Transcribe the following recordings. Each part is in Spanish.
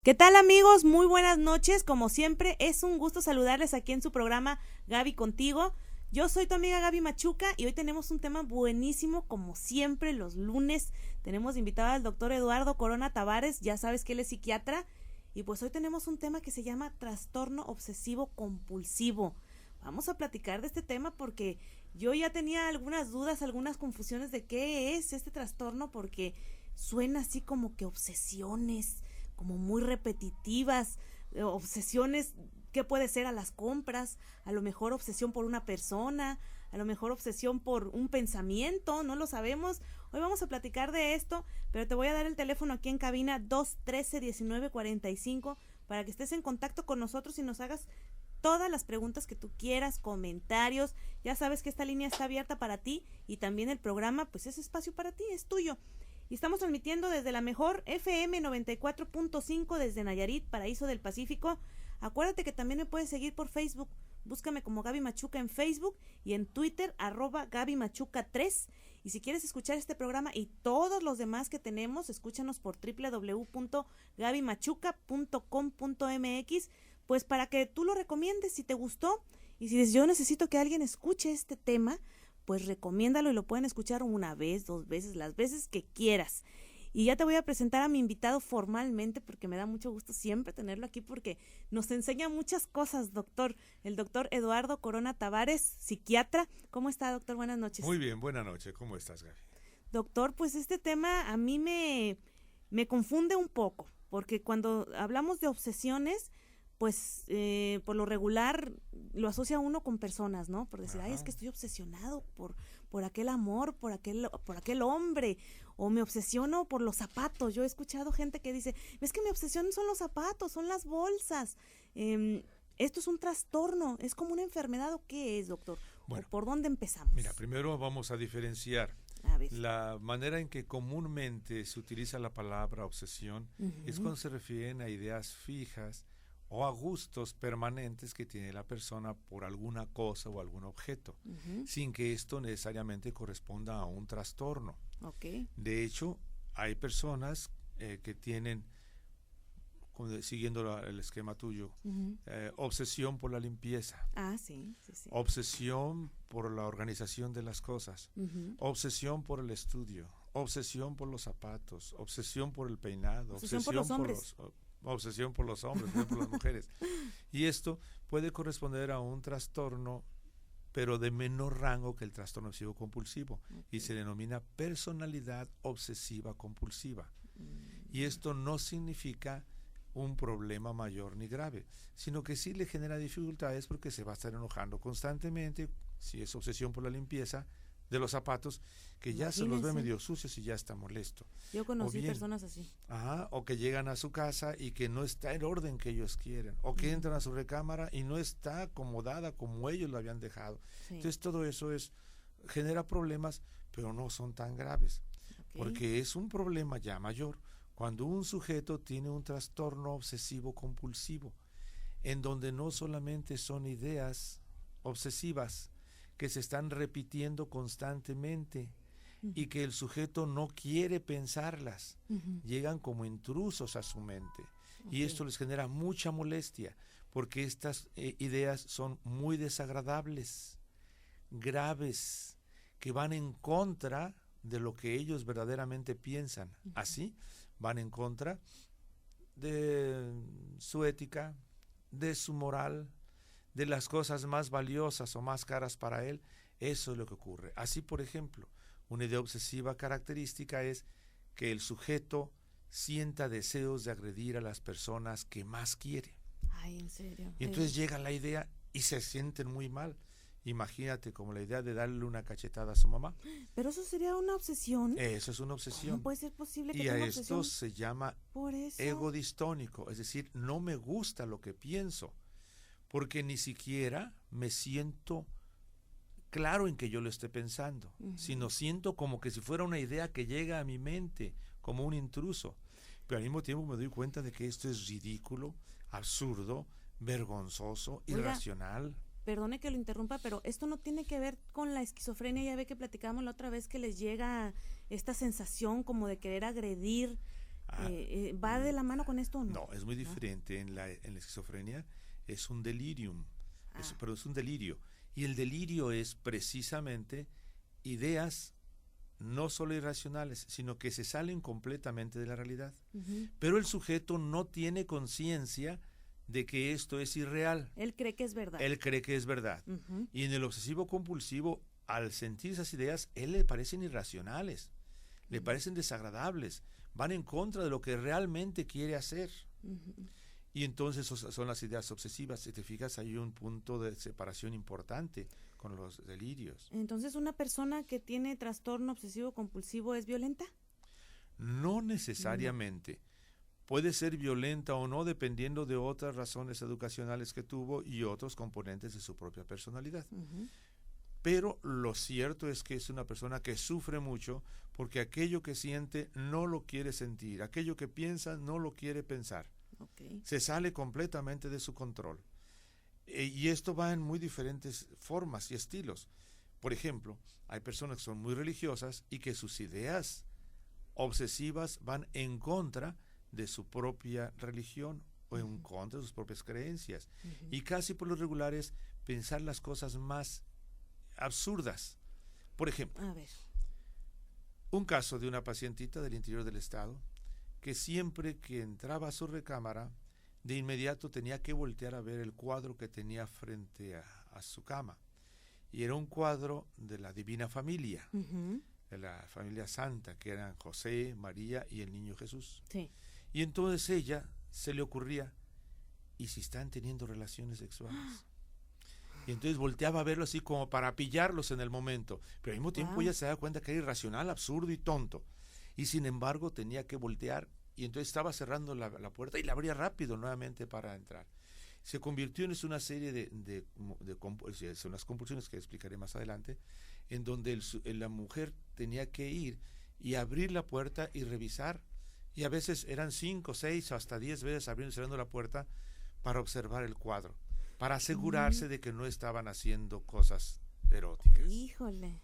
¿Qué tal, amigos? Muy buenas noches. Como siempre, es un gusto saludarles aquí en su programa Gaby Contigo. Yo soy tu amiga Gaby Machuca y hoy tenemos un tema buenísimo, como siempre los lunes. Tenemos invitado al doctor Eduardo Corona Tavares, ya sabes que él es psiquiatra, y pues hoy tenemos un tema que se llama trastorno obsesivo compulsivo. Vamos a platicar de este tema porque yo ya tenía algunas dudas, algunas confusiones de qué es este trastorno, porque suena así como que obsesiones, como muy repetitivas, obsesiones que puede ser a las compras, a lo mejor obsesión por una persona, a lo mejor obsesión por un pensamiento, no lo sabemos. Hoy vamos a platicar de esto, pero te voy a dar el teléfono aquí en cabina 213-1945 para que estés en contacto con nosotros y nos hagas todas las preguntas que tú quieras, comentarios. Ya sabes que esta línea está abierta para ti y también el programa, pues es espacio para ti, es tuyo. Y estamos transmitiendo desde la mejor FM 94.5 desde Nayarit, Paraíso del Pacífico. Acuérdate que también me puedes seguir por Facebook. Búscame como Gaby Machuca en Facebook y en Twitter @Gaby Machuca 3. Y si quieres escuchar este programa y todos los demás que tenemos, escúchanos por www.gabymachuca.com.mx, pues para que tú lo recomiendes si te gustó. Y si dices, yo necesito que alguien escuche este tema, pues recomiéndalo y lo pueden escuchar una vez, 2 veces, las veces que quieras. Y ya te voy a presentar a mi invitado formalmente porque me da mucho gusto siempre tenerlo aquí porque nos enseña muchas cosas, doctor. El doctor Eduardo Corona Tavares, psiquiatra. ¿Cómo está, doctor? Buenas noches. Muy bien, buenas noches. ¿Cómo estás, Gaby? Doctor, pues este tema a mí me confunde un poco porque cuando hablamos de obsesiones, pues por lo regular lo asocia uno con personas, ¿no? Por decir, ay, es que estoy obsesionado por aquel amor, por aquel hombre, o me obsesiono por los zapatos. Yo he escuchado gente que dice, es que mi obsesión son los zapatos, son las bolsas. Esto es un trastorno, es como una enfermedad, ¿o qué es, doctor? Bueno, ¿Por dónde empezamos? Mira, primero vamos a diferenciar la manera en que comúnmente se utiliza la palabra obsesión. Es cuando se refieren a ideas fijas o a gustos permanentes que tiene la persona por alguna cosa o algún objeto, sin que esto necesariamente corresponda a un trastorno. Okay. De hecho, hay personas que tienen, siguiendo el esquema tuyo, obsesión por la limpieza, Sí. obsesión por la organización de las cosas, obsesión por el estudio, obsesión por los zapatos, obsesión por el peinado, obsesión por los hombres. Obsesión por los hombres, no por las mujeres. Y esto puede corresponder a un trastorno, pero de menor rango que el trastorno obsesivo compulsivo, y se denomina personalidad obsesiva compulsiva. Y esto no significa un problema mayor ni grave, sino que sí le genera dificultades porque se va a estar enojando constantemente, si es obsesión por la limpieza de los zapatos, que ya se los ve medio sucios y ya está molesto. Yo conocí personas así. O que llegan a su casa y que no está en orden que ellos quieren, o que entran a su recámara y no está acomodada como ellos lo habían dejado. Entonces todo eso genera problemas, pero no son tan graves, porque es un problema ya mayor cuando un sujeto tiene un trastorno obsesivo compulsivo, en donde no solamente son ideas obsesivas que se están repitiendo constantemente y que el sujeto no quiere pensarlas, llegan como intrusos a su mente, y esto les genera mucha molestia porque estas ideas son muy desagradables, graves, que van en contra de lo que ellos verdaderamente piensan. Así van en contra de su ética, de su moral, de las cosas más valiosas o más caras para él. Eso es lo que ocurre. Así, por ejemplo, una idea obsesiva característica es que el sujeto sienta deseos de agredir a las personas que más quiere. Ay, ¿en serio? Y entonces llega la idea y se sienten muy mal. Imagínate como la idea de darle una cachetada a su mamá. Pero eso sería una obsesión. Eso es una obsesión. ¿Cómo puede ser posible que y tenga a obsesión? esto se llama ¿Por ego distónico, es decir, no me gusta lo que pienso, porque ni siquiera me siento claro en que yo lo esté pensando, sino siento como que si fuera una idea que llega a mi mente, como un intruso. Pero al mismo tiempo me doy cuenta de que esto es ridículo, absurdo, vergonzoso, irracional. Perdone que lo interrumpa, pero esto no tiene que ver con la esquizofrenia. Ya ve que platicábamos la otra vez que les llega esta sensación como de querer agredir ¿Va de la mano con esto o no? No, es muy diferente. En la esquizofrenia es un delirium, pero es un delirio. Y el delirio es precisamente ideas no solo irracionales, sino que se salen completamente de la realidad. Pero el sujeto no tiene conciencia de que esto es irreal. Él cree que es verdad. Él cree que es verdad. Y en el obsesivo compulsivo, al sentir esas ideas, él le parecen irracionales, le parecen desagradables, van en contra de lo que realmente quiere hacer. Y entonces son las ideas obsesivas. Si te fijas, hay un punto de separación importante con los delirios. Entonces, ¿una persona que tiene trastorno obsesivo compulsivo es violenta? No necesariamente. Puede ser violenta o no dependiendo de otras razones educacionales que tuvo y otros componentes de su propia personalidad. Pero lo cierto es que es una persona que sufre mucho porque aquello que siente no lo quiere sentir, aquello que piensa no lo quiere pensar. Se sale completamente de su control. Y esto va en muy diferentes formas y estilos. Por ejemplo, hay personas que son muy religiosas y que sus ideas obsesivas van en contra de su propia religión o en contra de sus propias creencias. Y casi por lo regular es pensar las cosas más absurdas. Por ejemplo, un caso de una pacientita del interior del estado que siempre que entraba a su recámara, de inmediato tenía que voltear a ver el cuadro que tenía frente a su cama. Y era un cuadro de la Divina Familia, de la familia santa, que eran José, María y el niño Jesús. Y entonces ella se le ocurría, ¿y si están teniendo relaciones sexuales? Y entonces volteaba a verlo así como para pillarlos en el momento. Pero al mismo tiempo ella se da cuenta que era irracional, absurdo y tonto. Y sin embargo tenía que voltear y entonces estaba cerrando la puerta y la abría rápido nuevamente para entrar. Se convirtió en una serie de son las compulsiones que explicaré más adelante, en donde la mujer tenía que ir y abrir la puerta y revisar, y a veces eran 5, 6 o hasta 10 veces abriendo y cerrando la puerta para observar el cuadro, para asegurarse de que no estaban haciendo cosas eróticas. Híjole.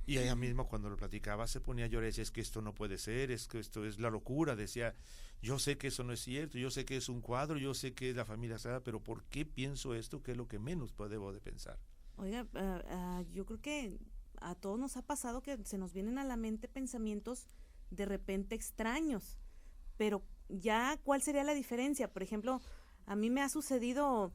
Y ella misma cuando lo platicaba se ponía a llorar y decía, es que esto no puede ser, es que esto es la locura. Decía, yo sé que eso no es cierto, yo sé que es un cuadro, yo sé que es la familia sagrada, pero ¿por qué pienso esto? ¿Qué es lo que menos debo de pensar? Oiga, yo creo que a todos nos ha pasado que se nos vienen a la mente pensamientos de repente extraños, pero ya, ¿cuál sería la diferencia? Por ejemplo, a mí me ha sucedido,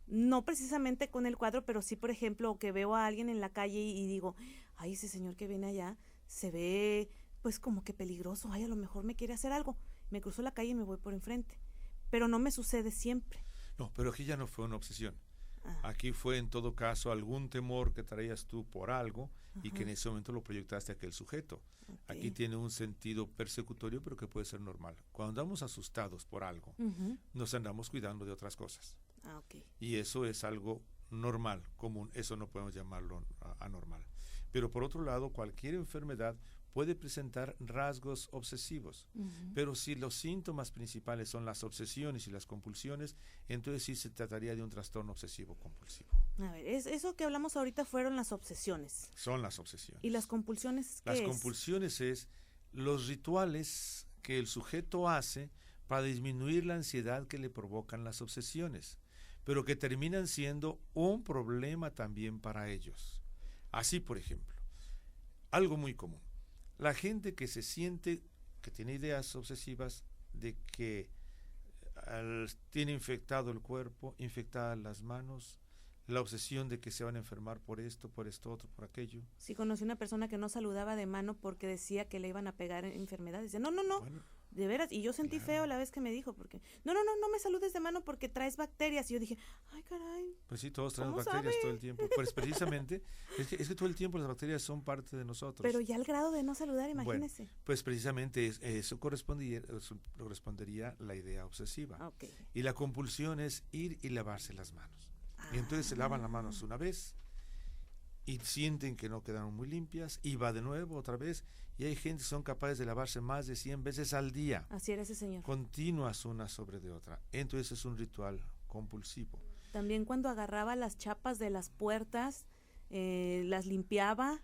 no precisamente con el cuadro, pero sí, por ejemplo, que veo a alguien en la calle y digo, ay, ese señor que viene allá se ve pues como que peligroso, ay, a lo mejor me quiere hacer algo. Me cruzo la calle y me voy por enfrente, pero no me sucede siempre. No, pero aquí ya no fue una obsesión. Aquí fue en todo caso algún temor que traías tú por algo y que en ese momento lo proyectaste a aquel sujeto. Aquí tiene un sentido persecutorio, pero que puede ser normal. Cuando andamos asustados por algo, nos andamos cuidando de otras cosas. Y eso es algo normal, común. Eso no podemos llamarlo anormal. Pero por otro lado, cualquier enfermedad puede presentar rasgos obsesivos, pero si los síntomas principales son las obsesiones y las compulsiones, entonces sí se trataría de un trastorno obsesivo compulsivo. A ver, eso que hablamos ahorita fueron las obsesiones. Son las obsesiones. ¿Y las compulsiones qué Las es? compulsiones es los rituales que el sujeto hace para disminuir la ansiedad que le provocan las obsesiones, pero que terminan siendo un problema también para ellos. Así, por ejemplo, algo muy común. La gente que se siente, que tiene ideas obsesivas de que tiene infectado el cuerpo, infectadas las manos, la obsesión de que se van a enfermar por esto, otro, por aquello. Sí, conocí una persona que no saludaba de mano porque decía que le iban a pegar enfermedades. Dice, no, bueno, de veras, y yo sentí feo la vez que me dijo, porque no me saludes de mano porque traes bacterias. Y yo dije, ay, caray. Pues sí, todos traemos bacterias todo el tiempo. Pues precisamente, es que todo el tiempo las bacterias son parte de nosotros. Pero ya al grado de no saludar, imagínese. Bueno, pues precisamente eso correspondería a la idea obsesiva. Y la compulsión es ir y lavarse las manos. Y entonces se lavan las manos una vez y sienten que no quedaron muy limpias y va de nuevo otra vez, y hay gente que son capaces de lavarse más de 100 veces al día. Así era ese señor. Continuas una sobre de otra. Entonces es un ritual compulsivo. También cuando agarraba las chapas de las puertas, las limpiaba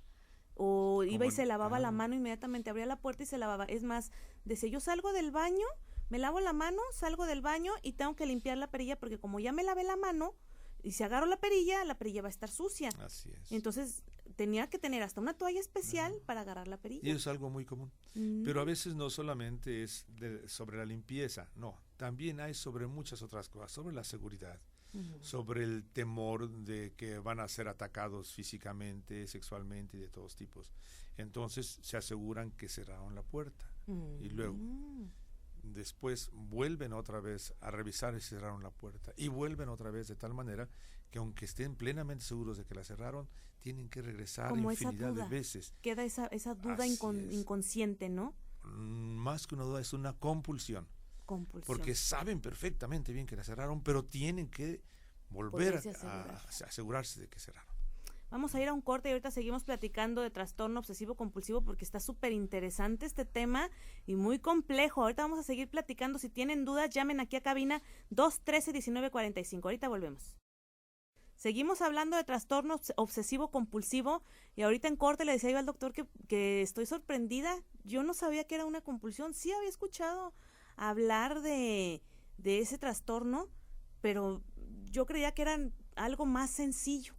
o iba y se lavaba la mano inmediatamente, abría la puerta y se lavaba. Es más, decía, yo salgo del baño, me lavo la mano, salgo del baño y tengo que limpiar la perilla porque como ya me lavé la mano y si agarro la perilla va a estar sucia. Así es. Entonces tenía que tener hasta una toalla especial para agarrar la perilla. Y es algo muy común. Pero a veces no solamente es sobre la limpieza, no, también hay sobre muchas otras cosas, sobre la seguridad, sobre el temor de que van a ser atacados físicamente, sexualmente y de todos tipos. Entonces se aseguran que cerraron la puerta y luego después vuelven otra vez a revisar si cerraron la puerta y vuelven otra vez de tal manera que aunque estén plenamente seguros de que la cerraron, tienen que regresar como infinidad esa duda, de veces. Queda esa duda inconsciente, ¿no? Más que una duda, es una compulsión. Compulsión. Porque saben perfectamente bien que la cerraron, pero tienen que volver a asegurarse de que cerraron. Vamos a ir a un corte y ahorita seguimos platicando de trastorno obsesivo compulsivo porque está súper interesante este tema y muy complejo. Ahorita vamos a seguir platicando. Si tienen dudas, llamen aquí a cabina 213-1945. Ahorita volvemos. Seguimos hablando de trastorno obsesivo compulsivo y ahorita en corte le decía yo al doctor que estoy sorprendida. Yo no sabía que era una compulsión. Sí había escuchado hablar de ese trastorno, pero yo creía que era algo más sencillo,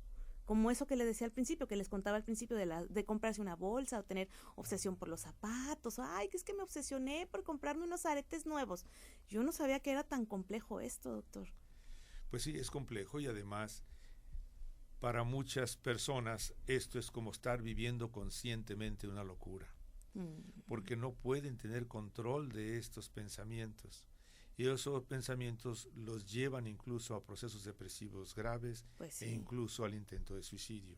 como eso que le decía al principio, que les contaba al principio de comprarse una bolsa o tener obsesión por los zapatos. Ay, que es que me obsesioné por comprarme unos aretes nuevos. Yo no sabía que era tan complejo esto, doctor. Pues sí, es complejo y además para muchas personas esto es como estar viviendo conscientemente una locura. Porque no pueden tener control de estos pensamientos y esos pensamientos los llevan incluso a procesos depresivos graves, pues sí, e incluso al intento de suicidio.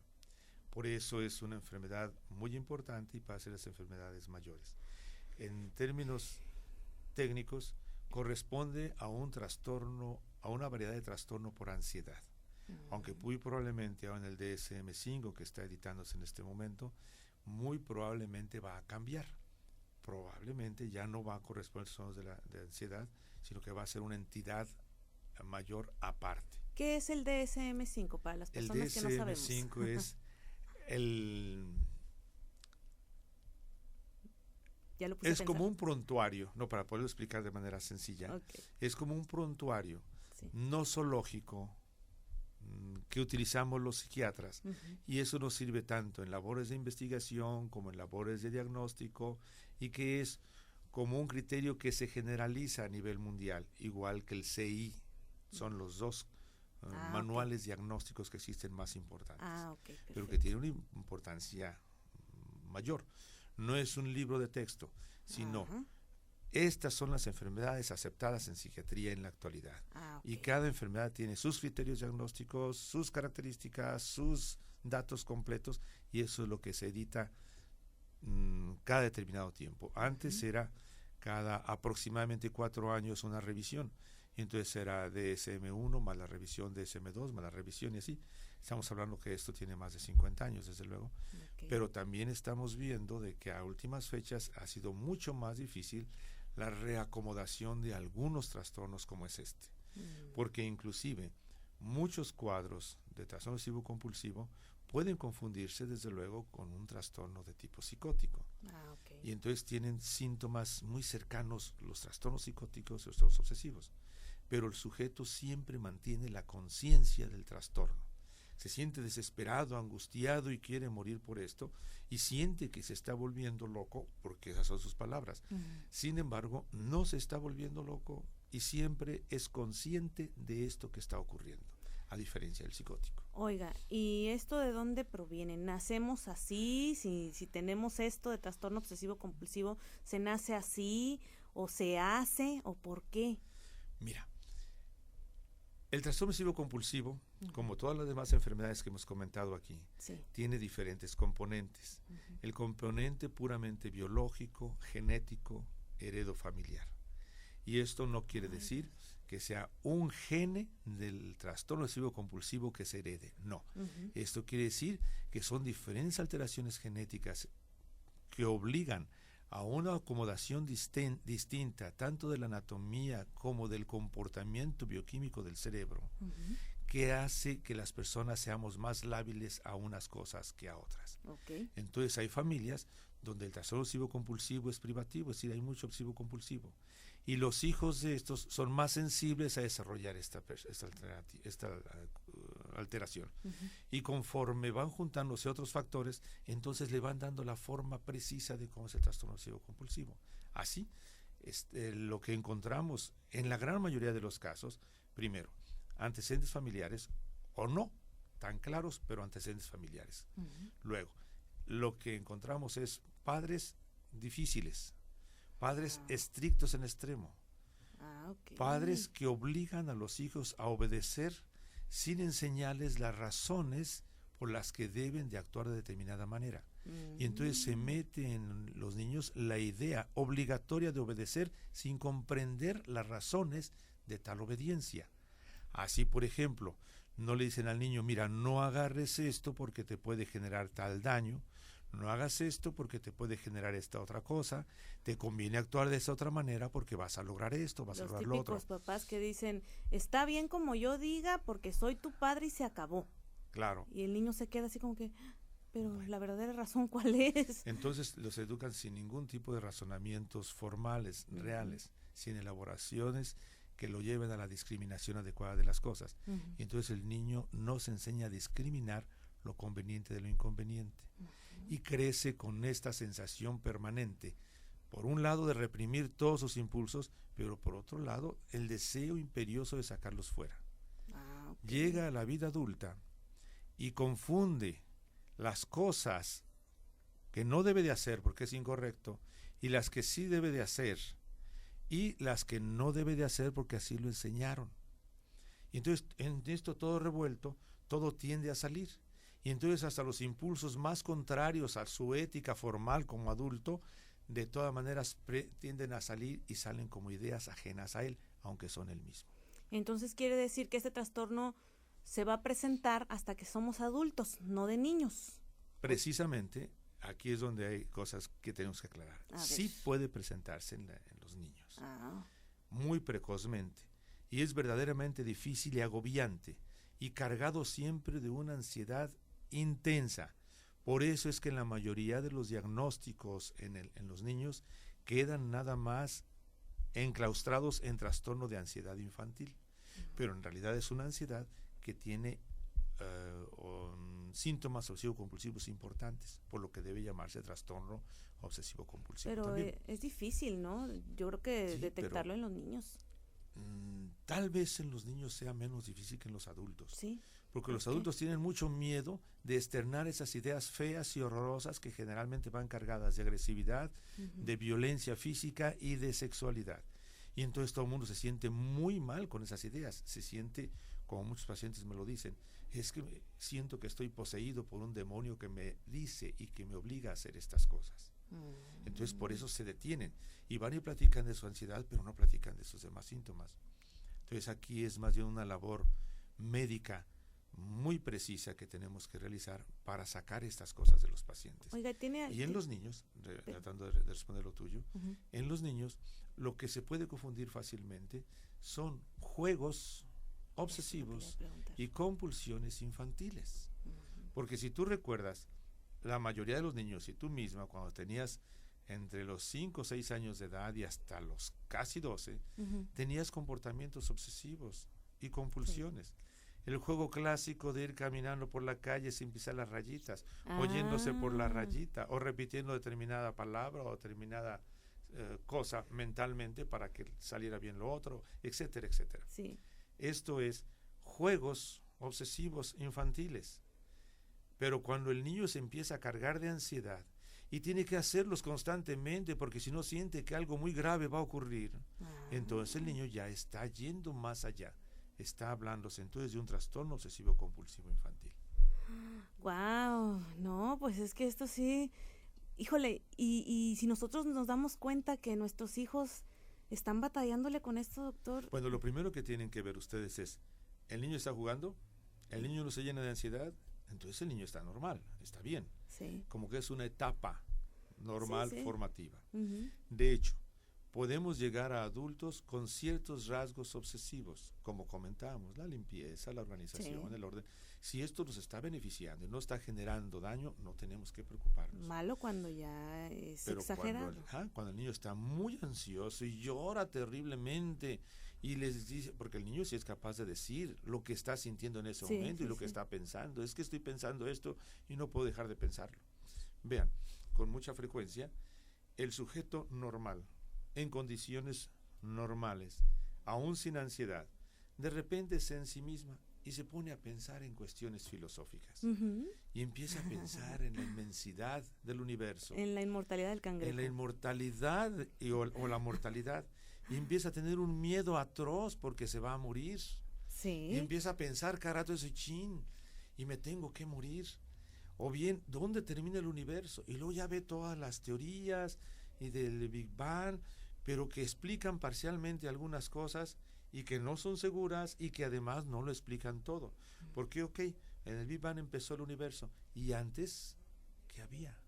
Por eso es una enfermedad muy importante y pasa a las enfermedades mayores. En términos técnicos, corresponde a un trastorno, a una variedad de trastorno por ansiedad. Aunque muy probablemente en el DSM-5 que está editándose en este momento, muy probablemente va a cambiar. Probablemente ya no va a corresponder a los de ansiedad, sino que va a ser una entidad mayor aparte. ¿Qué es el DSM-5 para las personas que no sabemos? El DSM-5 es es como un prontuario, no, para poderlo explicar de manera sencilla, okay, es como un prontuario nosológico que utilizamos los psiquiatras, y eso nos sirve tanto en labores de investigación como en labores de diagnóstico, y que es como un criterio que se generaliza a nivel mundial, igual que el CI, son los dos manuales diagnósticos que existen más importantes, pero que tienen una importancia mayor. No es un libro de texto, sino estas son las enfermedades aceptadas en psiquiatría en la actualidad. Y cada enfermedad tiene sus criterios diagnósticos, sus características, sus datos completos, y eso es lo que se edita cada determinado tiempo. Antes era cada aproximadamente 4 años una revisión, y entonces era DSM-1 más la revisión, DSM-2 más la revisión, y así. Estamos hablando que esto tiene más de 50 años, desde luego, pero también estamos viendo de que a últimas fechas ha sido mucho más difícil la reacomodación de algunos trastornos como es este, porque inclusive muchos cuadros de trastorno obsesivo compulsivo pueden confundirse desde luego con un trastorno de tipo psicótico, y entonces tienen síntomas muy cercanos los trastornos psicóticos y los trastornos obsesivos, pero el sujeto siempre mantiene la conciencia del trastorno. Se siente desesperado, angustiado y quiere morir por esto, y siente que se está volviendo loco, porque esas son sus palabras. Sin embargo, no se está volviendo loco y siempre es consciente de esto que está ocurriendo, a diferencia del psicótico. Oiga, ¿y esto de dónde proviene? ¿Nacemos así? Si tenemos esto de trastorno obsesivo compulsivo, ¿se nace así o se hace o por qué? Mira, el trastorno obsesivo compulsivo, como todas las demás enfermedades que hemos comentado aquí, tiene diferentes componentes. El componente puramente biológico, genético, heredofamiliar. Y esto no quiere decir que sea un gene del trastorno obsesivo compulsivo que se herede. No. Esto quiere decir que son diferentes alteraciones genéticas que obligan a una acomodación distinta, tanto de la anatomía como del comportamiento bioquímico del cerebro, que hace que las personas seamos más lábiles a unas cosas que a otras. Okay. Entonces hay familias donde el trastorno obsesivo compulsivo es privativo, es decir, hay mucho obsesivo compulsivo. Y los hijos de estos son más sensibles a desarrollar esta alteración. Y conforme van juntándose otros factores, entonces le van dando la forma precisa de cómo es el trastorno obsesivo compulsivo. Así, lo que encontramos en la gran mayoría de los casos, primero, antecedentes familiares o no tan claros, pero antecedentes familiares. Luego, lo que encontramos es padres difíciles, padres estrictos en extremo, padres que obligan a los hijos a obedecer sin enseñarles las razones por las que deben de actuar de determinada manera. Y entonces se mete en los niños la idea obligatoria de obedecer sin comprender las razones de tal obediencia. Así, por ejemplo, no le dicen al niño, mira, no agarres esto porque te puede generar tal daño, no hagas esto porque te puede generar esta otra cosa, te conviene actuar de esa otra manera porque vas a lograr esto, vas a lograr lo otro. Los típicos papás que dicen, está bien como yo diga porque soy tu padre y se acabó. Claro. Y el niño se queda así como que, pero bueno, la verdadera razón, ¿cuál es? Entonces los educan sin ningún tipo de razonamientos formales, reales, sin elaboraciones que lo lleven a la discriminación adecuada de las cosas. Y entonces el niño no se enseña a discriminar lo conveniente de lo inconveniente. Y crece con esta sensación permanente, por un lado de reprimir todos sus impulsos, pero por otro lado el deseo imperioso de sacarlos fuera. Llega a la vida adulta y confunde las cosas que no debe de hacer porque es incorrecto y las que sí debe de hacer y las que no debe de hacer porque así lo enseñaron. Y entonces en esto todo revuelto, todo tiende a salir. Y entonces hasta los impulsos más contrarios a su ética formal como adulto, de todas maneras tienden a salir y salen como ideas ajenas a él, aunque son él mismo. Entonces quiere decir que este trastorno se va a presentar hasta que somos adultos, no de niños. Precisamente, aquí es donde hay cosas que tenemos que aclarar. Sí puede presentarse en los niños, muy precozmente, y es verdaderamente difícil y agobiante, y cargado siempre de una ansiedad intensa. Por eso es que en la mayoría de los diagnósticos en los niños quedan nada más enclaustrados en trastorno de ansiedad infantil. Pero en realidad es una ansiedad que tiene síntomas obsesivo-compulsivos importantes, por lo que debe llamarse trastorno obsesivo-compulsivo. Pero también. Es difícil, ¿no? Yo creo que sí, detectarlo en los niños. Tal vez en los niños sea menos difícil que en los adultos. Sí. Porque los adultos tienen mucho miedo de externar esas ideas feas y horrorosas que generalmente van cargadas de agresividad, de violencia física y de sexualidad. Y entonces todo el mundo se siente muy mal con esas ideas. Se siente, como muchos pacientes me lo dicen, es que siento que estoy poseído por un demonio que me dice y que me obliga a hacer estas cosas. Entonces por eso se detienen y van y platican de su ansiedad, pero no platican de sus demás síntomas. Entonces aquí es más bien una labor médica muy precisa que tenemos que realizar para sacar estas cosas de los pacientes. Oiga, y en los niños, tratando de responder lo tuyo, en los niños lo que se puede confundir fácilmente son juegos obsesivos y compulsiones infantiles. Porque si tú recuerdas, la mayoría de los niños y tú misma cuando tenías entre los 5 o 6 años de edad y hasta los casi 12, tenías comportamientos obsesivos y compulsiones. El juego clásico de ir caminando por la calle sin pisar las rayitas, oyéndose por la rayita, o repitiendo determinada palabra o determinada cosa mentalmente para que saliera bien lo otro, etcétera, etcétera. Sí. Esto es juegos obsesivos infantiles. Pero cuando el niño se empieza a cargar de ansiedad y tiene que hacerlos constantemente porque si no siente que algo muy grave va a ocurrir, entonces el niño ya está yendo más allá. Está hablándose entonces de un trastorno obsesivo compulsivo infantil. Wow, no, pues es que esto sí, híjole, y si nosotros nos damos cuenta que nuestros hijos están batallándole con esto, doctor. Bueno, lo primero que tienen que ver ustedes es, el niño está jugando, el niño no se llena de ansiedad, entonces el niño está normal, está bien. Sí. Como que es una etapa normal, sí. formativa. Ujú. De hecho, podemos llegar a adultos con ciertos rasgos obsesivos, como comentábamos, la limpieza, la organización, Sí. el orden. Si esto nos está beneficiando y no está generando daño, no tenemos que preocuparnos. Malo cuando ya es Pero exagerado. cuando el niño está muy ansioso y llora terriblemente y les dice, porque el niño sí es capaz de decir lo que está sintiendo en ese Sí, momento y sí, lo que sí. está pensando, es que estoy pensando esto y no puedo dejar de pensarlo. Vean, con mucha frecuencia, el sujeto normal, en condiciones normales, aún sin ansiedad, de repente se ensimisma y se pone a pensar en cuestiones filosóficas. Ujú. Y empieza a pensar en la inmensidad del universo, En la inmortalidad del cangrejo. en la inmortalidad o la mortalidad. Y empieza a tener un miedo atroz porque se va a morir. Sí. Y empieza a pensar cada rato ese chin, y me tengo que morir. O bien, ¿dónde termina el universo? Y luego ya ve todas las teorías y del Big Bang, pero que explican parcialmente algunas cosas y que no son seguras y que además no lo explican todo. Porque, ok, en el Big Bang empezó el universo y antes, ¿qué había?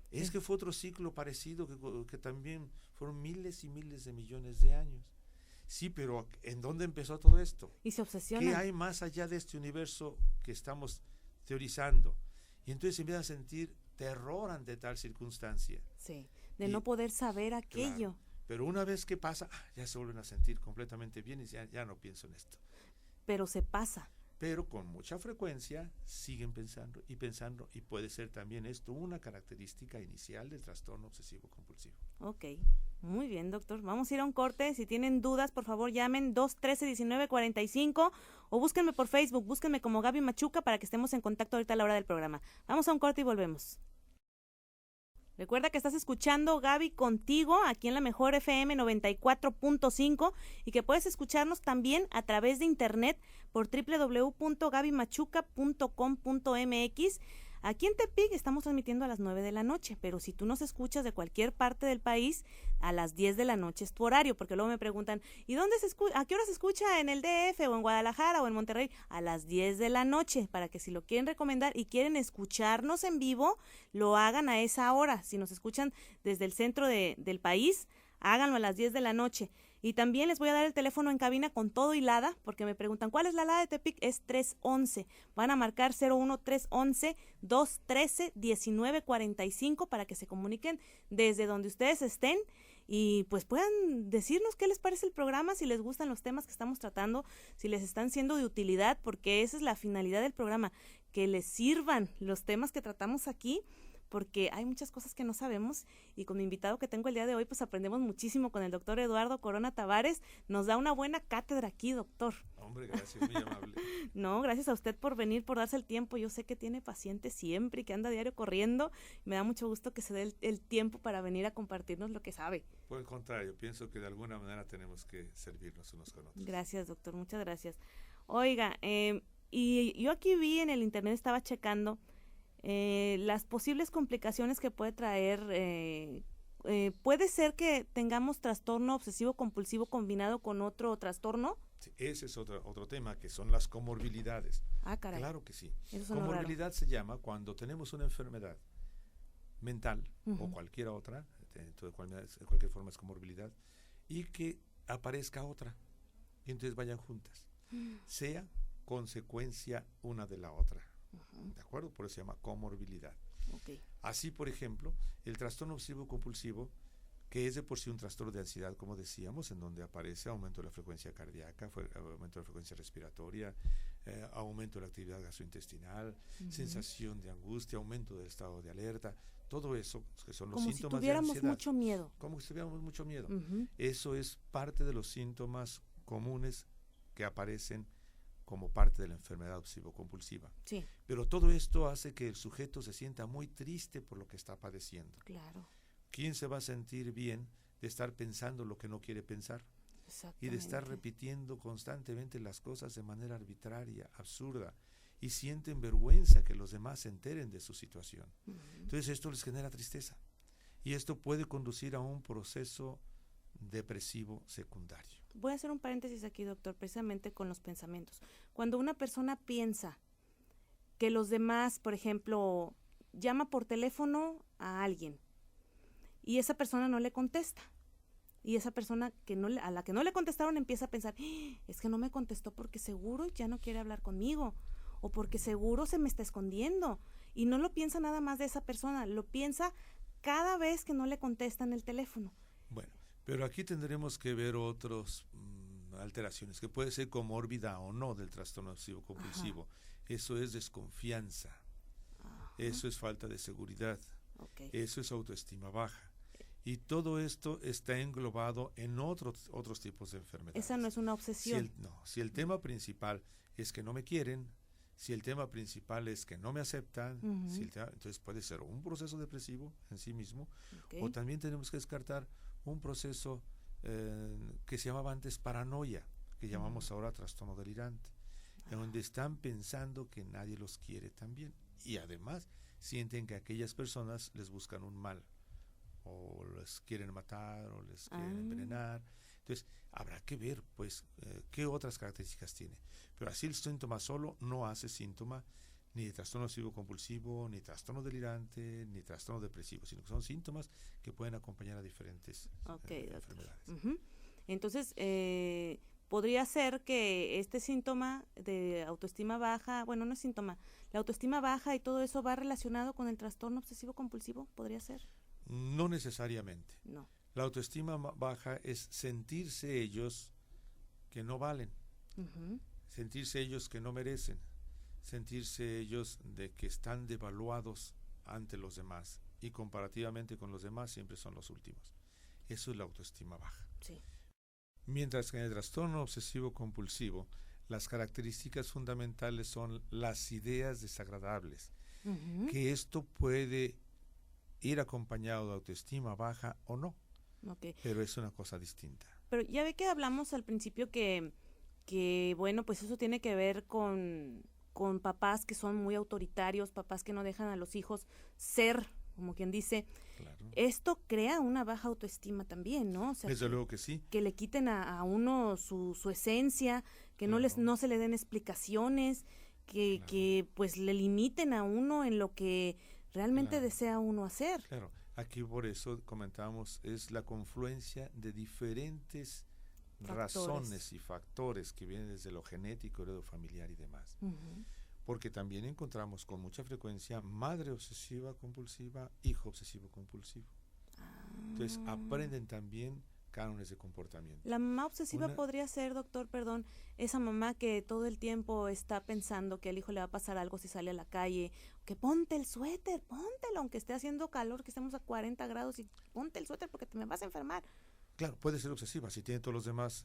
Es que fue otro ciclo parecido que también fueron miles y miles de millones de años. Sí, pero ¿en dónde empezó todo esto? Y se obsesiona. ¿Qué hay más allá de este universo que estamos teorizando? Y entonces empiezan a sentir terror ante tal circunstancia. Sí, de Y- no poder saber aquello. Claro, pero una vez que pasa, ya se vuelven a sentir completamente bien y ya no pienso en esto. Pero se pasa. Pero con mucha frecuencia siguen pensando y puede ser también esto una característica inicial del trastorno obsesivo compulsivo. Ok, muy bien, doctor. Vamos a ir a un corte. Si tienen dudas, por favor, llamen 213-1945 o búsquenme por Facebook, búsquenme como Gaby Machuca para que estemos en contacto ahorita a la hora del programa. Vamos a un corte y volvemos. Recuerda que estás escuchando Gaby Contigo aquí en la Mejor FM 94.5 y que puedes escucharnos también a través de internet por www.gabymachuca.com.mx. Aquí en Tepic estamos transmitiendo a las 9 de la noche, pero si tú nos escuchas de cualquier parte del país, a las 10 de la noche es tu horario, porque luego me preguntan, ¿y dónde se escucha? ¿A qué hora se escucha? ¿En el DF o en Guadalajara o en Monterrey? A las 10 de la noche, para que si lo quieren recomendar y quieren escucharnos en vivo, lo hagan a esa hora. Si nos escuchan desde el centro del país, háganlo a las 10 de la noche. Y también les voy a dar el teléfono en cabina con todo y LADA, porque me preguntan, ¿cuál es la LADA de Tepic? Es 311. Van a marcar 01311-213-1945 para que se comuniquen desde donde ustedes estén y pues puedan decirnos qué les parece el programa, si les gustan los temas que estamos tratando, si les están siendo de utilidad, porque esa es la finalidad del programa, que les sirvan los temas que tratamos aquí, porque hay muchas cosas que no sabemos y con mi invitado que tengo el día de hoy pues aprendemos muchísimo con el doctor Eduardo Corona Tavares. Nos da una buena cátedra aquí, doctor. Hombre, gracias, muy amable. No, gracias a usted por venir, por darse el tiempo. Yo sé que tiene pacientes siempre y que anda diario corriendo. Me da mucho gusto que se dé el tiempo para venir a compartirnos lo que sabe. Por el contrario, pienso que de alguna manera tenemos que servirnos unos con otros. Gracias, doctor, muchas gracias. Oiga, y yo aquí vi en el internet, estaba checando las posibles complicaciones que puede traer. ¿Puede ser que tengamos trastorno obsesivo compulsivo combinado con otro trastorno? Sí, ese es otro tema, que son las comorbilidades. Ah, caray. Claro que sí. Eso suena raro. Comorbilidad se llama cuando tenemos una enfermedad mental o cualquier otra, de cualquier forma es comorbilidad, y que aparezca otra, y entonces vayan juntas, sea consecuencia una de la otra. ¿De acuerdo? Por eso se llama comorbilidad. Okay. Así, por ejemplo, el trastorno obsesivo compulsivo, que es de por sí un trastorno de ansiedad, como decíamos, en donde aparece aumento de la frecuencia cardíaca, aumento de la frecuencia respiratoria, aumento de la actividad gastrointestinal, sensación de angustia, aumento del estado de alerta, todo eso, que son los como síntomas si tuviéramos de ansiedad. mucho miedo. Como si tuviéramos mucho miedo. Eso es parte de los síntomas comunes que aparecen como parte de la enfermedad obsesivo-compulsiva. Sí. Pero todo esto hace que el sujeto se sienta muy triste por lo que está padeciendo. Claro. ¿Quién se va a sentir bien de estar pensando lo que no quiere pensar? Y de estar repitiendo constantemente las cosas de manera arbitraria, absurda, y sienten vergüenza que los demás se enteren de su situación. Entonces esto les genera tristeza. Y esto puede conducir a un proceso depresivo secundario. Voy a hacer un paréntesis aquí, doctor, precisamente con los pensamientos. Cuando una persona piensa que los demás, por ejemplo, llama por teléfono a alguien y esa persona no le contesta. Y esa persona a la que no le contestaron empieza a pensar, es que no me contestó porque seguro ya no quiere hablar conmigo, o porque seguro se me está escondiendo. Y no lo piensa nada más de esa persona, lo piensa cada vez que no le contestan el teléfono. Bueno, pero aquí tendremos que ver otras alteraciones, que puede ser comórbida o no del trastorno obsesivo compulsivo. Ajá. Eso es desconfianza. Ajá. Eso es falta de seguridad. Okay. Eso es autoestima baja. Y todo esto está englobado en otros tipos de enfermedades. Esa no es una obsesión. Si el tema principal es que no me quieren, si el tema principal es que no me aceptan, entonces puede ser un proceso depresivo en sí mismo, okay. O también tenemos que descartar un proceso que se llamaba antes paranoia, que llamamos ahora trastorno delirante, en donde están pensando que nadie los quiere también. Y además sienten que aquellas personas les buscan un mal, o les quieren matar, o les quieren envenenar. Entonces, habrá que ver, pues, qué otras características tiene. Pero así el síntoma solo no hace síntoma ni de trastorno obsesivo compulsivo, ni trastorno delirante, ni trastorno depresivo, sino que son síntomas que pueden acompañar a diferentes enfermedades. Entonces, podría ser que este síntoma de autoestima baja, bueno, no es síntoma, la autoestima baja y todo eso va relacionado con el trastorno obsesivo compulsivo, ¿podría ser? No necesariamente. No. La autoestima baja es sentirse ellos que no valen, sentirse ellos que no merecen, sentirse ellos de que están devaluados ante los demás y comparativamente con los demás siempre son los últimos. Eso es la autoestima baja. Sí. Mientras que en el trastorno obsesivo compulsivo las características fundamentales son las ideas desagradables, que esto puede ir acompañado de autoestima baja o no. Okay. Pero es una cosa distinta. Pero ya ve que hablamos al principio que bueno, pues eso tiene que ver con papás que son muy autoritarios, papás que no dejan a los hijos ser, como quien dice. Claro. Esto crea una baja autoestima también, ¿no? O sea, desde luego que sí. Que le quiten a uno su esencia, que claro. no se le den explicaciones, que pues le limiten a uno en lo que realmente desea uno hacer. Claro. Aquí por eso comentábamos, es la confluencia de diferentes razones y factores que vienen desde lo genético, heredofamiliar y demás. Porque también encontramos con mucha frecuencia madre obsesiva compulsiva, hijo obsesivo compulsivo. Entonces aprenden también cánones de comportamiento. La mamá obsesiva podría ser, doctor, perdón, esa mamá que todo el tiempo está pensando que al hijo le va a pasar algo si sale a la calle, que ponte el suéter, póntelo, aunque esté haciendo calor, que estemos a 40 grados y ponte el suéter porque te me vas a enfermar. Claro, puede ser obsesiva, si tiene todos los demás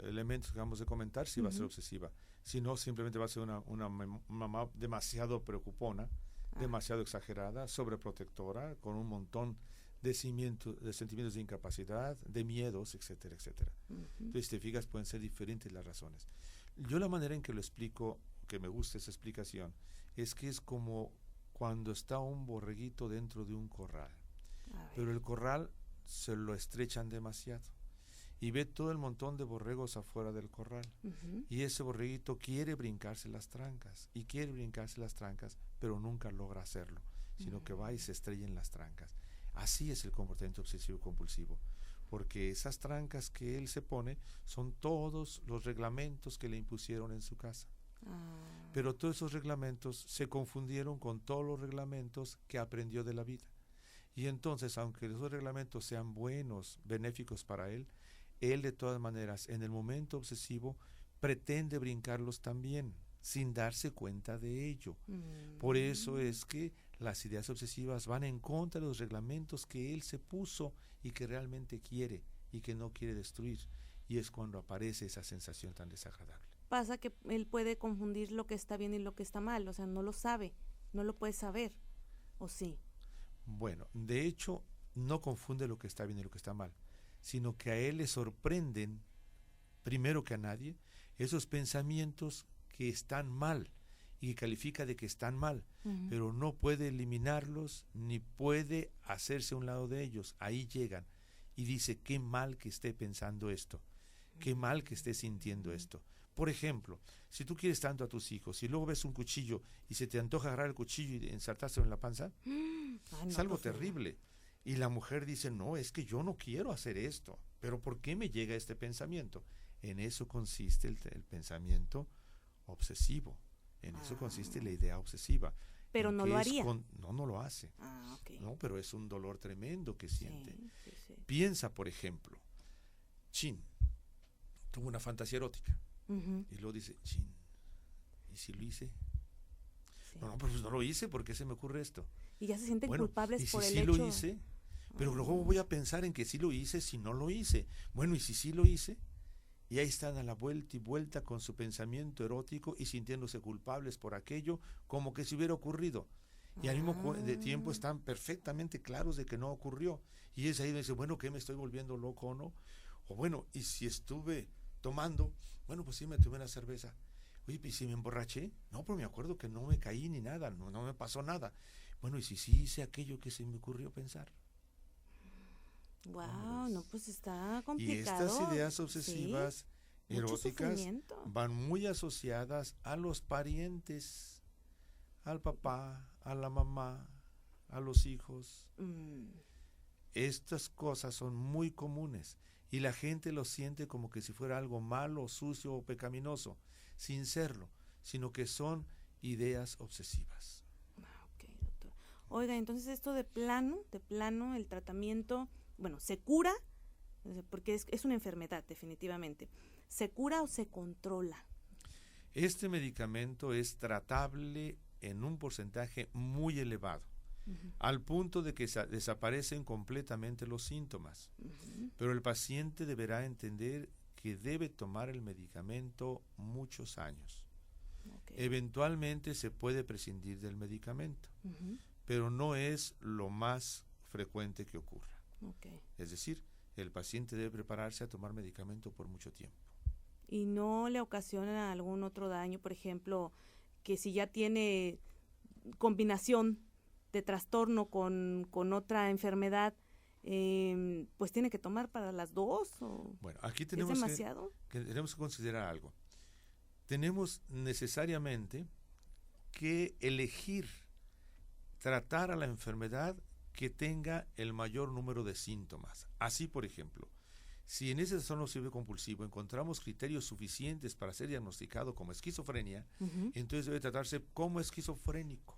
elementos que acabamos de comentar, sí va a ser obsesiva. Si no, simplemente va a ser una mamá demasiado preocupona, demasiado exagerada, sobreprotectora, con un montón de sentimientos de incapacidad, de miedos, etcétera, etcétera. Entonces, si te fijas, pueden ser diferentes las razones. Yo la manera en que lo explico, que me gusta esa explicación, es que es como cuando está un borreguito dentro de un corral, pero el corral se lo estrechan demasiado y ve todo el montón de borregos afuera del corral y ese borreguito quiere brincarse las trancas y quiere brincarse las trancas, pero nunca logra hacerlo, sino que va y se estrella en las trancas. Así es el comportamiento obsesivo compulsivo, porque esas trancas que él se pone son todos los reglamentos que le impusieron en su casa. Pero todos esos reglamentos se confundieron con todos los reglamentos que aprendió de la vida. Y entonces, aunque esos reglamentos sean buenos, benéficos para él de todas maneras, en el momento obsesivo, pretende brincarlos también, sin darse cuenta de ello. Por eso es que las ideas obsesivas van en contra de los reglamentos que él se puso y que realmente quiere y que no quiere destruir. Y es cuando aparece esa sensación tan desagradable. Pasa que él puede confundir lo que está bien y lo que está mal, o sea, no lo sabe, no lo puede saber, ¿o sí? Bueno, de hecho, no confunde lo que está bien y lo que está mal, sino que a él le sorprenden, primero que a nadie, esos pensamientos que están mal y que califica de que están mal, pero no puede eliminarlos ni puede hacerse a un lado de ellos. Ahí llegan y dice, qué mal que esté pensando esto. Qué mal que estés sintiendo esto. Por ejemplo, si tú quieres tanto a tus hijos y luego ves un cuchillo y se te antoja agarrar el cuchillo y ensartárselo en la panza, es algo terrible. Y la mujer dice, no, es que yo no quiero hacer esto. Pero ¿por qué me llega este pensamiento? En eso consiste el pensamiento obsesivo. En eso consiste la idea obsesiva. Pero no lo haría. No lo hace. Okay. No, pero es un dolor tremendo que siente. Sí. Piensa, por ejemplo, chin, tuvo una fantasía erótica. Y luego dice, chin, ¿y si lo hice? Sí. No, pues no lo hice, ¿por qué se me ocurre esto? Y ya se sienten culpables ¿y por si el sí hecho? Lo hice? Pero luego voy a pensar en que sí lo hice, si no lo hice. Bueno, ¿y si sí lo hice? Y ahí están a la vuelta y vuelta con su pensamiento erótico y sintiéndose culpables por aquello como que si hubiera ocurrido. Y al mismo tiempo están perfectamente claros de que no ocurrió. Y es ahí donde dice, bueno, ¿qué me estoy volviendo loco o no? O bueno, ¿y si estuve tomando? Bueno, pues sí, me tomé una cerveza. Oye, ¿y si me emborraché? No, pero me acuerdo que no me caí ni nada, no me pasó nada. Bueno, ¿y si sí hice aquello que se me ocurrió pensar? Wow, no, pues está complicado. Y estas ideas obsesivas, eróticas, van muy asociadas a los parientes, al papá, a la mamá, a los hijos. Estas cosas son muy comunes y la gente lo siente como que si fuera algo malo, sucio o pecaminoso, sin serlo, sino que son ideas obsesivas. Ok, doctor. Oiga, entonces esto de plano, el tratamiento, bueno, ¿se cura? Porque es una enfermedad, definitivamente. ¿Se cura o se controla? Este medicamento es tratable en un porcentaje muy elevado, al punto de que desaparecen completamente los síntomas. Pero el paciente deberá entender que debe tomar el medicamento muchos años. Eventualmente se puede prescindir del medicamento, pero no es lo más frecuente que ocurra. Es decir, el paciente debe prepararse a tomar medicamento por mucho tiempo. ¿Y no le ocasiona algún otro daño? Por ejemplo, que si ya tiene combinación de trastorno con otra enfermedad, pues tiene que tomar para las dos. ¿O bueno, aquí tenemos ¿es demasiado? tenemos que considerar algo. Tenemos necesariamente que elegir tratar a la enfermedad que tenga el mayor número de síntomas. Así, por ejemplo, si en ese trastorno obsesivo compulsivo encontramos criterios suficientes para ser diagnosticado como esquizofrenia, entonces debe tratarse como esquizofrénico.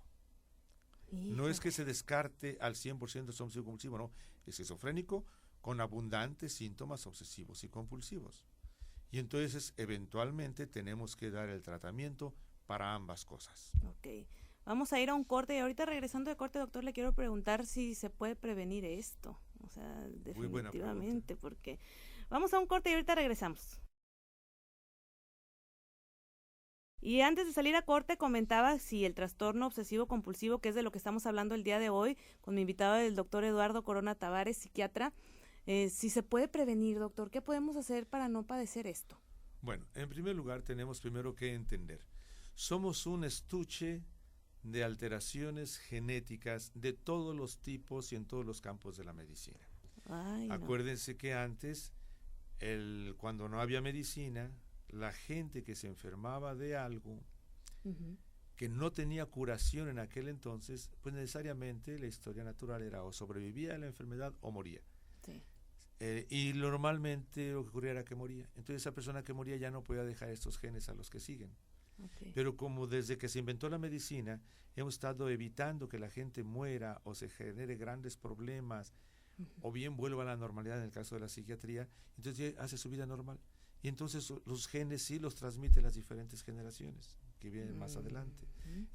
No es que se descarte al 100% el obsesivo compulsivo, no, es esquizofrénico con abundantes síntomas obsesivos y compulsivos. Y entonces eventualmente tenemos que dar el tratamiento para ambas cosas. Ok, vamos a ir a un corte y ahorita regresando de corte, doctor, le quiero preguntar si se puede prevenir esto. O sea, definitivamente, porque vamos a un corte y ahorita regresamos. Y antes de salir a corte comentaba si el trastorno obsesivo compulsivo, que es de lo que estamos hablando el día de hoy, con mi invitado el doctor Eduardo Corona Tavares, psiquiatra, si se puede prevenir, doctor, ¿qué podemos hacer para no padecer esto? Bueno, en primer lugar tenemos primero que entender, somos un estuche de alteraciones genéticas de todos los tipos y en todos los campos de la medicina. Acuérdense que antes, cuando no había medicina, la gente que se enfermaba de algo que no tenía curación en aquel entonces, pues necesariamente la historia natural era o sobrevivía a la enfermedad o moría. Sí. Y normalmente lo que ocurría era que moría. Entonces esa persona que moría ya no podía dejar estos genes a los que siguen. Pero como desde que se inventó la medicina hemos estado evitando que la gente muera o se genere grandes problemas o bien vuelva a la normalidad en el caso de la psiquiatría, entonces ya hace su vida normal. Y entonces los genes sí los transmiten las diferentes generaciones que vienen más adelante.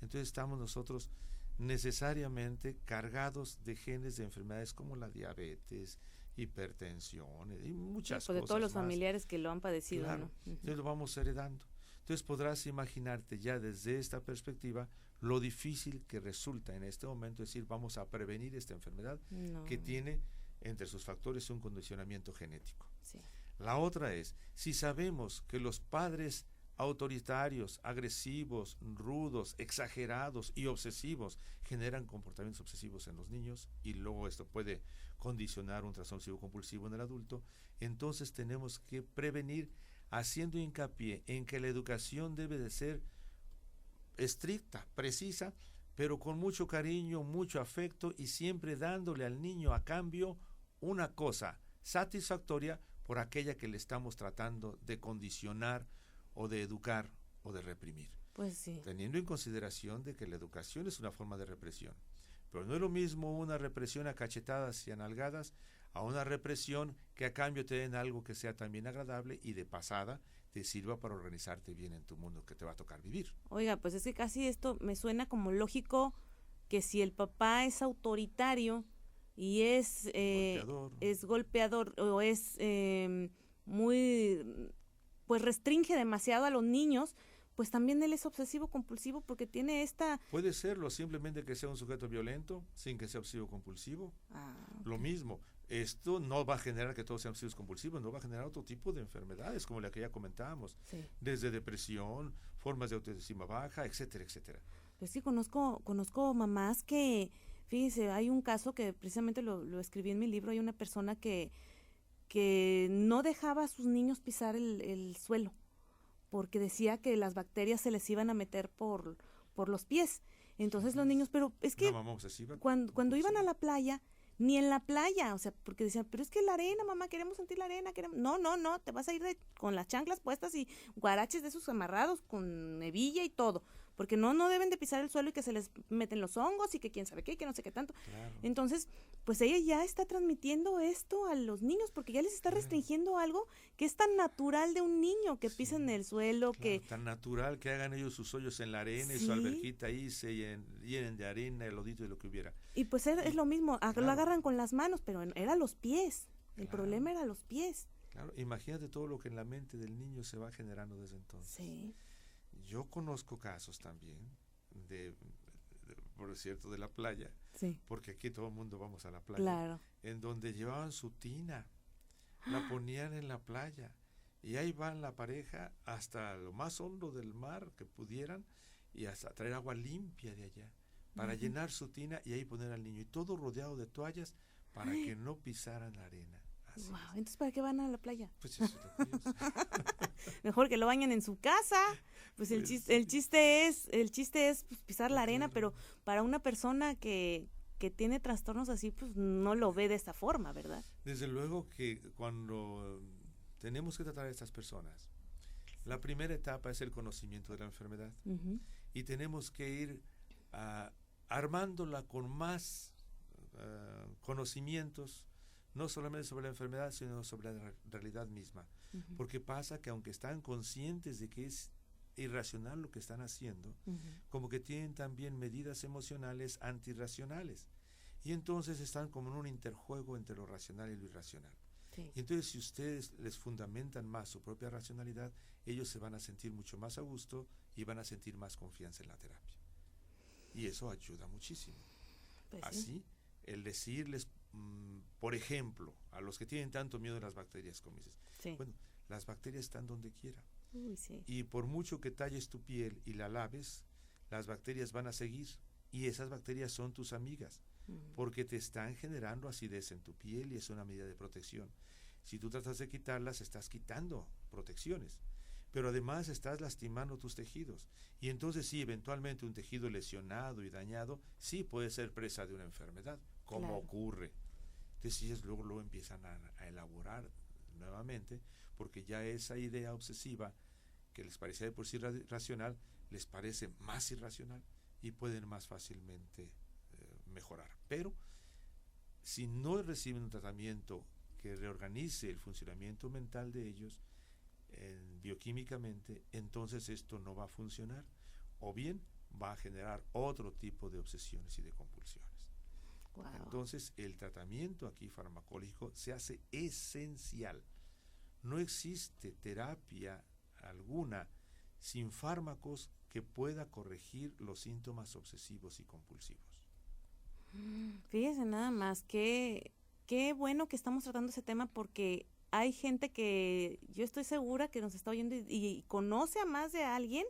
Entonces estamos nosotros necesariamente cargados de genes de enfermedades como la diabetes, hipertensión y muchas cosas de todos los más. Familiares que lo han padecido, claro, ¿no? Entonces lo vamos heredando. Entonces podrás imaginarte ya desde esta perspectiva lo difícil que resulta en este momento decir vamos a prevenir esta enfermedad que tiene entre sus factores un condicionamiento genético. Sí. La otra es, si sabemos que los padres autoritarios, agresivos, rudos, exagerados y obsesivos generan comportamientos obsesivos en los niños y luego esto puede condicionar un trastorno obsesivo compulsivo en el adulto. Entonces tenemos que prevenir haciendo hincapié en que la educación debe de ser estricta, precisa, pero con mucho cariño, mucho afecto y siempre dándole al niño a cambio una cosa satisfactoria por aquella que le estamos tratando de condicionar o de educar o de reprimir. Pues sí. Teniendo en consideración de que la educación es una forma de represión. Pero no es lo mismo una represión a cachetadas y a nalgadas a una represión que a cambio te den algo que sea también agradable y de pasada te sirva para organizarte bien en tu mundo que te va a tocar vivir. Oiga, pues es que casi esto me suena como lógico que si el papá es autoritario y es golpeador o es muy, pues restringe demasiado a los niños, pues también él es obsesivo compulsivo porque tiene esta... Puede serlo, simplemente que sea un sujeto violento sin que sea obsesivo compulsivo. Okay. Lo mismo, esto no va a generar que todos sean obsesivos compulsivos, no va a generar otro tipo de enfermedades como la que ya comentábamos, sí. Desde depresión, formas de autoestima baja, etcétera, etcétera. Pues sí, conozco mamás que, fíjense, hay un caso que precisamente lo escribí en mi libro, hay una persona que no dejaba a sus niños pisar el suelo, porque decía que las bacterias se les iban a meter por los pies. Entonces los niños, pero es que cuando iban a la playa, ni en la playa, o sea, porque decían, pero es que la arena, mamá, queremos sentir la arena, no, te vas a ir con las chanclas puestas y guaraches de esos amarrados con hebilla y todo, porque no deben de pisar el suelo y que se les meten los hongos y que quién sabe qué, que no sé qué tanto. Claro. Entonces, pues ella ya está transmitiendo esto a los niños porque ya les está restringiendo algo que es tan natural de un niño, que pisen el suelo, que... Tan natural que hagan ellos sus hoyos en la arena y su alberquita ahí se llenen de arena, el lodito y lo que hubiera. Y pues es lo mismo, lo agarran con las manos, pero era los pies, el problema era los pies. Claro, imagínate todo lo que en la mente del niño se va generando desde entonces. Sí. Yo conozco casos también por cierto, de la playa, sí. Porque aquí todo el mundo vamos a la playa, claro. En donde llevaban su tina, la ponían en la playa y ahí van la pareja hasta lo más hondo del mar que pudieran y hasta traer agua limpia de allá para llenar su tina y ahí poner al niño y todo rodeado de toallas para que no pisaran la arena. Así wow, entonces ¿para qué van a la playa? Pues eso es lo curioso. Mejor que lo bañen en su casa. Pues el chiste es pues, pisar la arena, pero para una persona que tiene trastornos así, pues no lo ve de esta forma, ¿verdad? Desde luego que cuando tenemos que tratar a estas personas, la primera etapa es el conocimiento de la enfermedad y tenemos que ir armándola con más conocimientos, no solamente sobre la enfermedad, sino sobre la realidad misma. Porque pasa que aunque están conscientes de que es irracional lo que están haciendo, como que tienen también medidas emocionales antirracionales. Y entonces están como en un interjuego entre lo racional y lo irracional. Sí. Y entonces si ustedes les fundamentan más su propia racionalidad, ellos se van a sentir mucho más a gusto y van a sentir más confianza en la terapia. Y eso ayuda muchísimo. Pues así, sí. El decirles, por ejemplo, a los que tienen tanto miedo de las bacterias, como dices, sí. bueno, las bacterias están donde quiera. Uy, sí. Y por mucho que talles tu piel y la laves, las bacterias van a seguir. Y esas bacterias son tus amigas, porque te están generando acidez en tu piel y es una medida de protección. Si tú tratas de quitarlas, estás quitando protecciones, pero además estás lastimando tus tejidos. Y entonces sí, eventualmente un tejido lesionado y dañado, sí puede ser presa de una enfermedad, como claro. ocurre. Entonces ellos luego empiezan a elaborar nuevamente, porque ya esa idea obsesiva que les parecía de por sí racional, les parece más irracional y pueden más fácilmente mejorar. Pero si no reciben un tratamiento que reorganice el funcionamiento mental de ellos bioquímicamente, entonces esto no va a funcionar o bien va a generar otro tipo de obsesiones y de compulsiones. Wow. Entonces el tratamiento aquí farmacológico se hace esencial. No existe terapia alguna sin fármacos que pueda corregir los síntomas obsesivos y compulsivos. Fíjese nada más, qué bueno que estamos tratando ese tema porque hay gente que yo estoy segura que nos está oyendo y conoce a más de alguien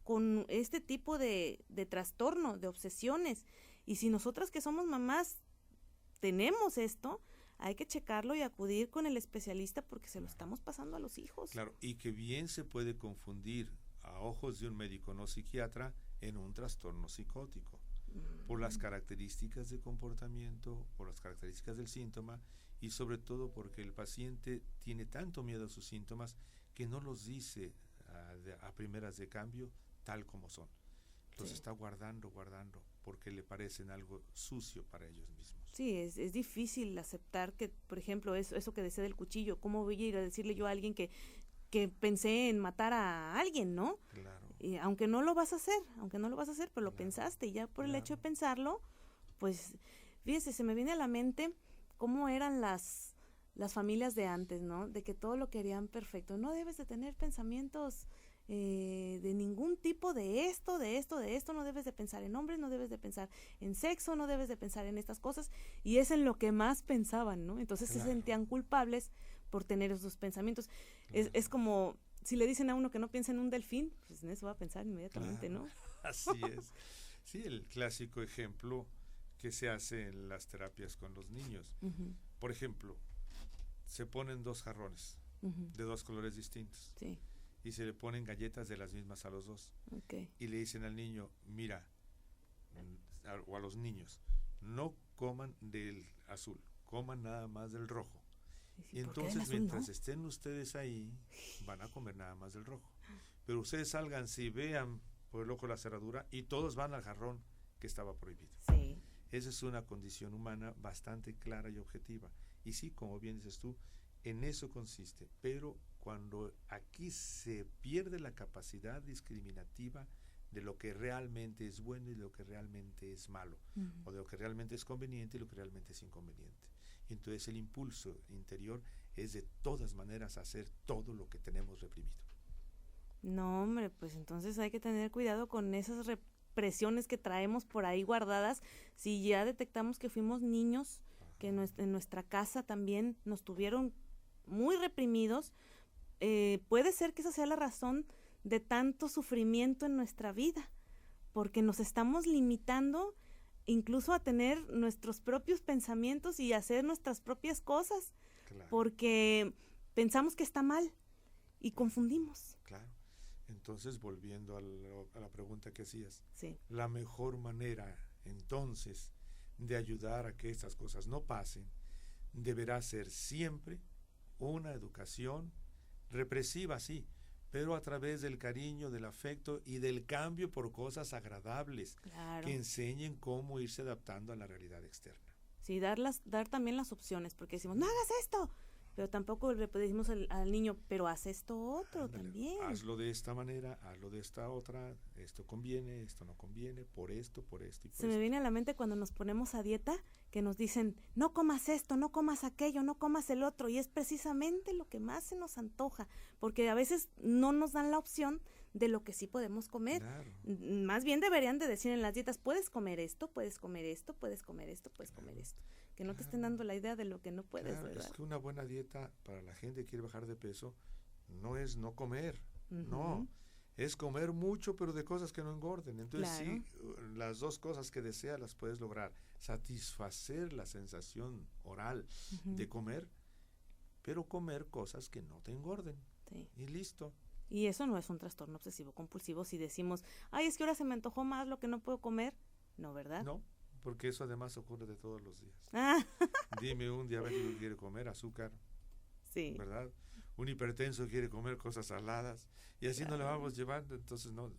con este tipo de trastorno, de obsesiones. Y si nosotras que somos mamás tenemos esto, hay que checarlo y acudir con el especialista porque se lo estamos pasando a los hijos. Claro, y que bien se puede confundir a ojos de un médico no psiquiatra en un trastorno psicótico, por las características de comportamiento, por las características del síntoma y sobre todo porque el paciente tiene tanto miedo a sus síntomas que no los dice a primeras de cambio tal como son. Los está guardando porque le parecen algo sucio para ellos mismos. Sí, es difícil aceptar que, por ejemplo, eso que decía del cuchillo, ¿cómo voy a ir a decirle yo a alguien que pensé en matar a alguien, ¿no? Claro. Aunque no lo vas a hacer, pero lo pensaste y ya por el hecho de pensarlo, pues, fíjese, se me viene a la mente cómo eran las familias de antes, ¿no? De que todo lo querían perfecto. No debes de tener pensamientos de ningún tipo de esto, no debes de pensar en hombres, no debes de pensar en sexo, no debes de pensar en estas cosas, y es en lo que más pensaban, ¿no? Entonces se sentían culpables por tener esos pensamientos. Es como si le dicen a uno que no piensa en un delfín, pues en eso va a pensar inmediatamente, ¿no? Así es. Sí, el clásico ejemplo que se hace en las terapias con los niños. Por ejemplo, se ponen 2 jarrones de 2 colores distintos. Sí. Y se le ponen galletas de las mismas a los 2. Okay. Y le dicen al niño, mira, o a los niños, no coman del azul, coman nada más del rojo. Sí, y entonces mientras estén ustedes ahí, van a comer nada más del rojo. Pero ustedes salgan, si vean por el ojo la cerradura, y todos van al jarrón que estaba prohibido. Sí. Esa es una condición humana bastante clara y objetiva. Y sí, como bien dices tú, en eso consiste, pero cuando aquí se pierde la capacidad discriminativa de lo que realmente es bueno y de lo que realmente es malo, o de lo que realmente es conveniente y lo que realmente es inconveniente. Entonces el impulso interior es de todas maneras hacer todo lo que tenemos reprimido. No, hombre, pues entonces hay que tener cuidado con esas represiones que traemos por ahí guardadas. Si ya detectamos que fuimos niños, que en nuestra casa también nos tuvieron muy reprimidos, puede ser que esa sea la razón de tanto sufrimiento en nuestra vida, porque nos estamos limitando incluso a tener nuestros propios pensamientos y hacer nuestras propias cosas, porque pensamos que está mal y confundimos. Claro. Entonces, volviendo a la pregunta que hacías, sí. La mejor manera entonces de ayudar a que estas cosas no pasen deberá ser siempre una educación represiva, sí, pero a través del cariño, del afecto y del cambio por cosas agradables, que enseñen cómo irse adaptando a la realidad externa. Sí, dar también las opciones, porque decimos, no hagas esto, pero tampoco le decimos al niño, pero haz esto otro. Ándale, también. Hazlo de esta manera, hazlo de esta otra, esto conviene, esto no conviene, por esto y por esto. Se me viene a la mente cuando nos ponemos a dieta, que nos dicen, no comas esto, no comas aquello, no comas el otro, y es precisamente lo que más se nos antoja, porque a veces no nos dan la opción de lo que sí podemos comer. Claro. Más bien deberían de decir en las dietas, puedes comer esto, puedes comer esto, puedes comer esto, puedes comer esto. Que no te estén dando la idea de lo que no puedes, ¿verdad? Es que una buena dieta para la gente que quiere bajar de peso no es no comer, no, es comer mucho pero de cosas que no engorden. Entonces sí, las 2 cosas que deseas las puedes lograr, satisfacer la sensación oral de comer, pero comer cosas que no te engorden. Sí. Y listo. Y eso no es un trastorno obsesivo compulsivo si decimos, ay, es que ahora se me antojó más lo que no puedo comer, no, ¿verdad? No. Porque eso además ocurre de todos los días. Dime, un diabético quiere comer azúcar, sí, ¿verdad? Un hipertenso quiere comer cosas saladas, y así no le vamos llevando. Entonces no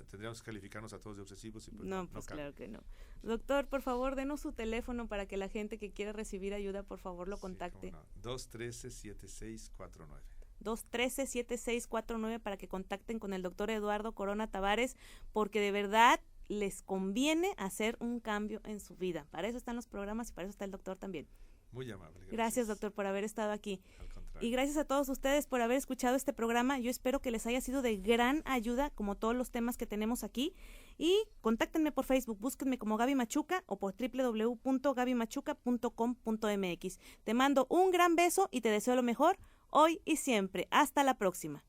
tendríamos que calificarnos a todos de obsesivos. Y pues no, pues claro que no. Doctor, por favor, denos su teléfono para que la gente que quiera recibir ayuda, por favor, lo contacte. No. 213-7649. 213-7649 para que contacten con el doctor Eduardo Corona Tavares, porque de verdad les conviene hacer un cambio en su vida. Para eso están los programas y para eso está el doctor también. Muy amable. Gracias, doctor, por haber estado aquí. Al contrario. Y gracias a todos ustedes por haber escuchado este programa. Yo espero que les haya sido de gran ayuda, como todos los temas que tenemos aquí. Y contáctenme por Facebook, búsquenme como Gaby Machuca o por www.gabymachuca.com.mx. Te mando un gran beso y te deseo lo mejor. hoy y siempre. Hasta la próxima.